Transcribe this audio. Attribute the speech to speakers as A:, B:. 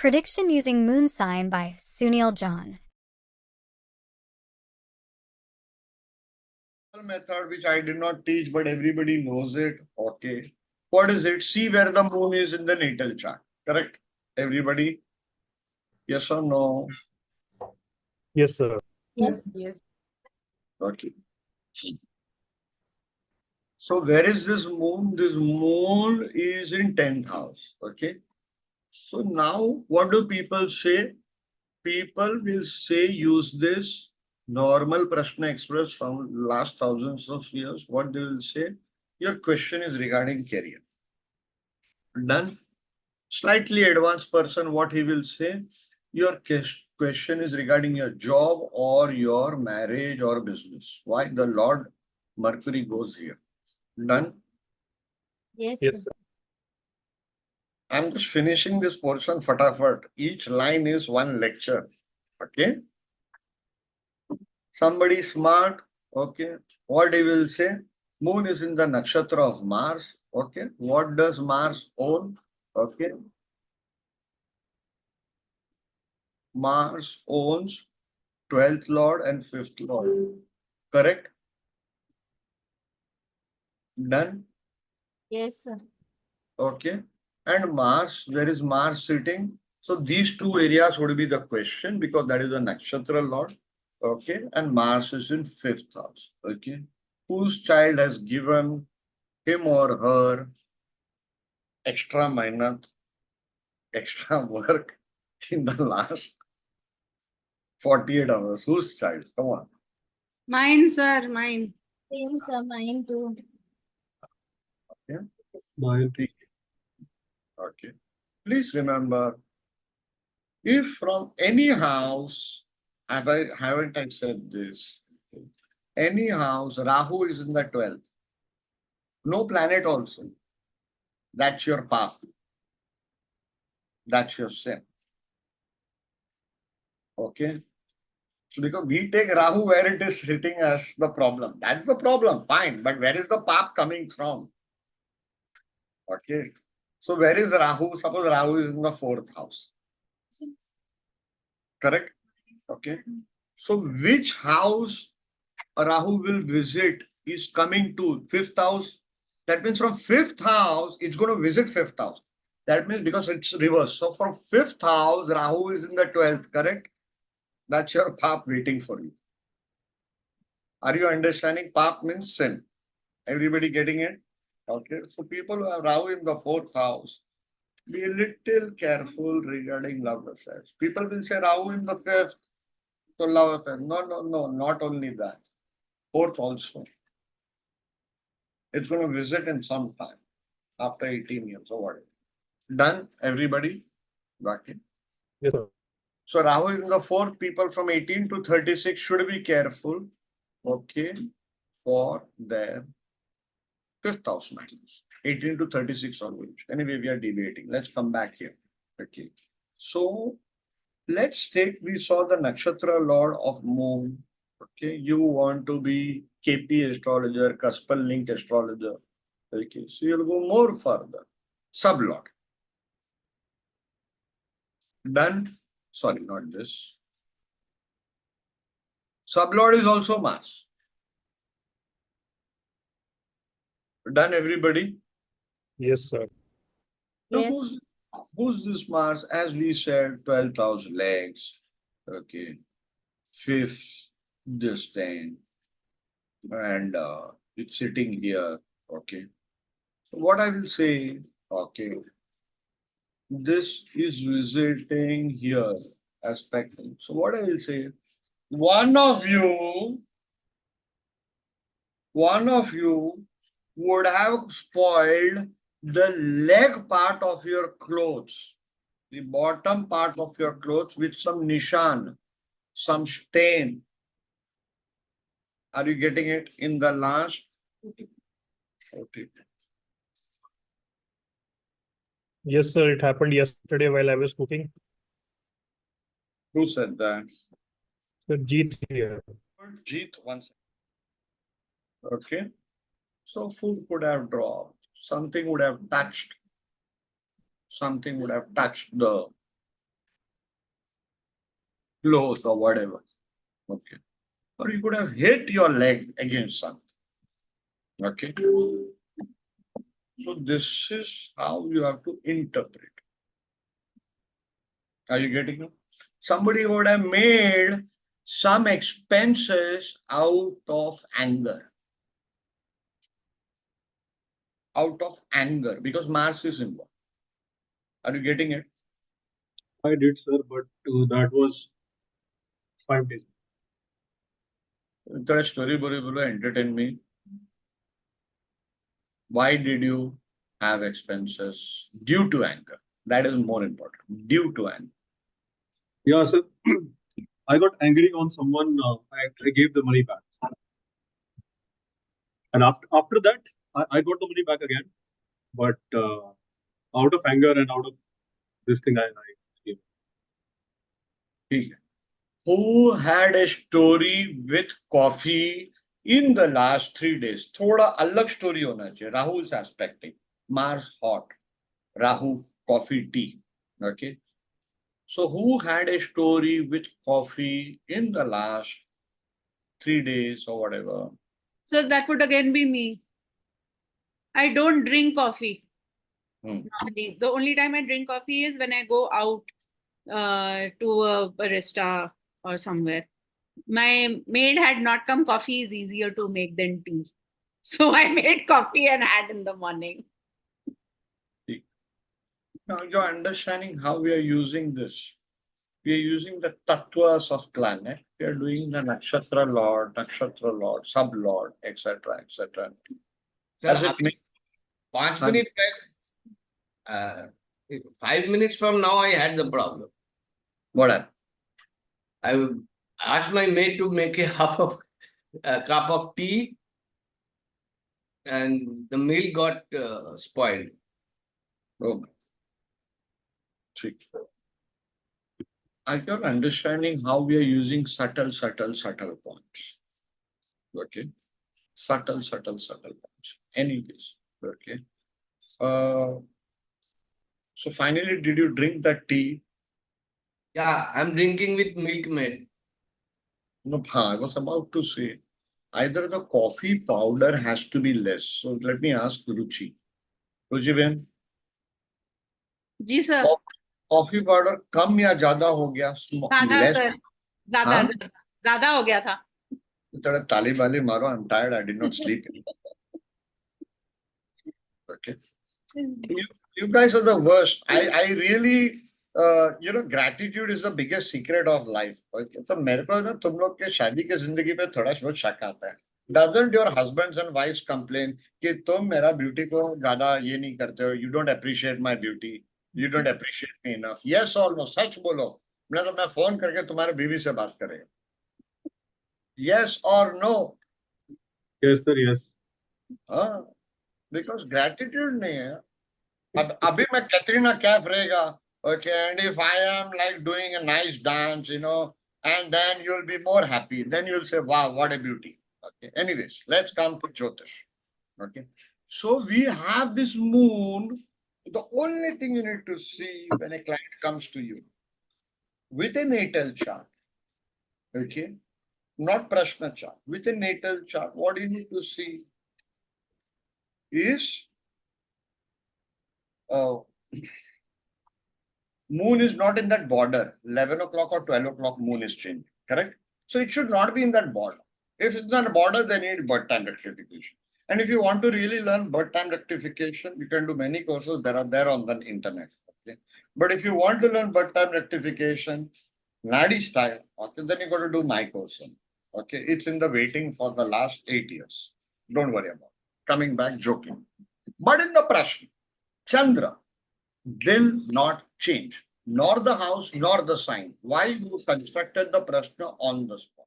A: Prediction using moon sign by Sunil John.
B: Method which I did not teach, but everybody knows it. Okay. What is it? See where the moon is in the natal chart. Correct? Everybody? Yes or no?
C: Yes, sir.
D: Yes. Yes.
B: Okay. So where is this moon? This moon is in 10th house. Okay. So now what do people say? People will say use this normal Prashna Express from last thousands of years. What they will say? Your question is regarding career. Done. Slightly advanced person, what he will say? Your question is regarding your job or your marriage or business. Why? The Lord Mercury goes here. Done.
D: Yes.
C: Yes, sir.
B: I'm just finishing this portion fatafat. Each line is one lecture. Okay. Somebody smart. Okay. What he will say? Moon is in the nakshatra of Mars. Okay. What does Mars own? Okay. Mars owns 12th Lord and 5th Lord. Correct? Done?
D: Yes, sir.
B: Okay. And Mars, where is Mars sitting? So these two areas would be the question because that is the nakshatra Lord. Okay. And Mars is in 5th house. Okay. Whose child has given him or her extra mehnat, extra work in the last 48 hours? Whose child? Come on.
E: Mine, sir, mine.
D: Same, sir. Mine too.
B: Okay. Please remember, if from any house, haven't I said this? Any house, Rahu is in the 12th. No planet also. That's your path. That's your sin. Okay. So because we take Rahu where it is sitting as the problem. That's the problem. Fine. But where is the path coming from? Okay. So where is Rahu? Suppose Rahu is in the 4th house. Correct? Okay. So which house Rahu will visit is coming to 5th house. That means from 5th house, it's going to visit 5th house. That means because it's reverse. So from 5th house, Rahu is in the 12th, correct? That's your path waiting for you. Are you understanding? Path means sin. Everybody getting it? Okay. So people who have Rahu in the 4th house, be a little careful regarding love affairs. People will say Rahu in the 5th, so love affairs. No, not only that. 4th also. It's going to visit in some time after 18 years or whatever. Done, everybody? Got it.
C: Yes, sir.
B: So Rahu in the 4th, people from 18 to 36 should be careful, okay, for their 5th house matters. 18 to 36 onwards. Anyway, we are debating. Let's come back here. Okay. So let's take, we saw the nakshatra lord of moon. Okay, you want to be KP astrologer, Kaspal link astrologer. Okay, so you'll go more further. Sublord. Done. Sorry, not this. Sublord is also Mars. Done, everybody?
C: Yes, sir.
B: So
D: Yes.
B: who's this Mars? As we said, 12,000 legs. Okay. 5th distant. And it's sitting here. Okay. So what I will say, okay, this is visiting here aspecting. So what I will say, one of you would have spoiled the leg part of your clothes, the bottom part of your clothes with some nishan, some stain. Are you getting it in the last? Okay.
C: Yes, sir. It happened yesterday while I was cooking.
B: Who said that?
C: So Jeet here.
B: Jeet once. Okay. So food could have dropped. Something would have touched. Something would have touched the close or whatever. Okay. Or you could have hit your leg against something. Okay. So this is how you have to interpret. Are you getting it? Somebody would have made some expenses out of anger. Out of anger, because Mars is involved. Are you getting it?
F: I did, sir, but that was 5 days.
B: The story will entertain me. Why did you have expenses due to anger? That is more important. Due to anger.
F: Yeah, sir. I got angry on someone. I gave the money back. And after that, I got the money back again. But out of anger and out of this thing, I gave.
B: ठीक है. Who had a story with coffee in the last 3 days? थोड़ा अलग story होना चाहिए. Rahu is aspecting. Mars hot. Rahu coffee tea. Okay. So who had a story with coffee in the last 3 days or whatever?
E: So that would again be me. I don't drink coffee. Normally. The only time I drink coffee is when I go out to a barista or somewhere. My maid had not come. Coffee is easier to make than tea. So I made coffee and had in the morning.
B: Now you're understanding how we are using this. We are using the tattvas of planet. We are doing the nakshatra lord, sub lord, etc., etc. Does it make
G: 5 minutes back, 5 minutes from now, I had the problem.
B: what happened?
G: I asked my maid to make a cup of tea, and the milk got spoiled.
B: Oh, see. Are you understanding how we are using subtle points? Okay. Subtle points. Anyways, okay. So finally, did you drink that tea?
G: Yeah, I'm drinking with milkmaid.
B: No, I was about to say, either the coffee powder has to be less. So let me ask Ruchi. Ruchi Ben,
E: ji sir.
B: coffee powder कम या ज्यादा हो गया?
E: ज़्यादा
B: Less?
E: sir. ज़्यादा हो गया था.
B: थोड़ा ताली वाली मारो. I'm tired. I did not sleep. Okay. You guys are the worst. I really, gratitude is the biggest secret of life. Okay. तो मेरे को ना तुम लोग के शादी के जिंदगी पे थोड़ा बहुत शक आता है. Doesn't your husbands and wives complain कि तुम मेरा beauty को ज़्यादा ये नहीं करते हो? You don't appreciate my beauty. You don't appreciate me enough. Yes or no? सच बोलो. मैं फोन करके तुम्हारे बीवी से बात करेगा. Yes or no?
F: Yes, sir. Yes.
B: हाँ. Because gratitude नहीं है. अब अभी मैं कैटरीना कैफ रहेगा. Okay, and if I am like doing a nice dance, and then you'll be more happy. Then you'll say, wow, what a beauty. Okay. Anyways, let's come to Jyotish. Okay. So we have this moon. The only thing you need to see when a client comes to you with a natal chart, okay, not Prashna chart, with a natal chart, what you need to see is moon is not in that border. 11 o'clock or 12 o'clock moon is changing, correct? So it should not be in that border. If it's not a border, they need birth time rectification. And if you want to really learn birth time rectification, you can do many courses that are there on the internet. Okay? But if you want to learn birth time rectification, Nadi style, okay, then you got to do my course. Okay, it's in the waiting for the last 8 years. Don't worry about it. Coming back, joking. But in the Prashna, Chandra will not change, nor the house, nor the sign. Why you constructed the Prashna on the spot?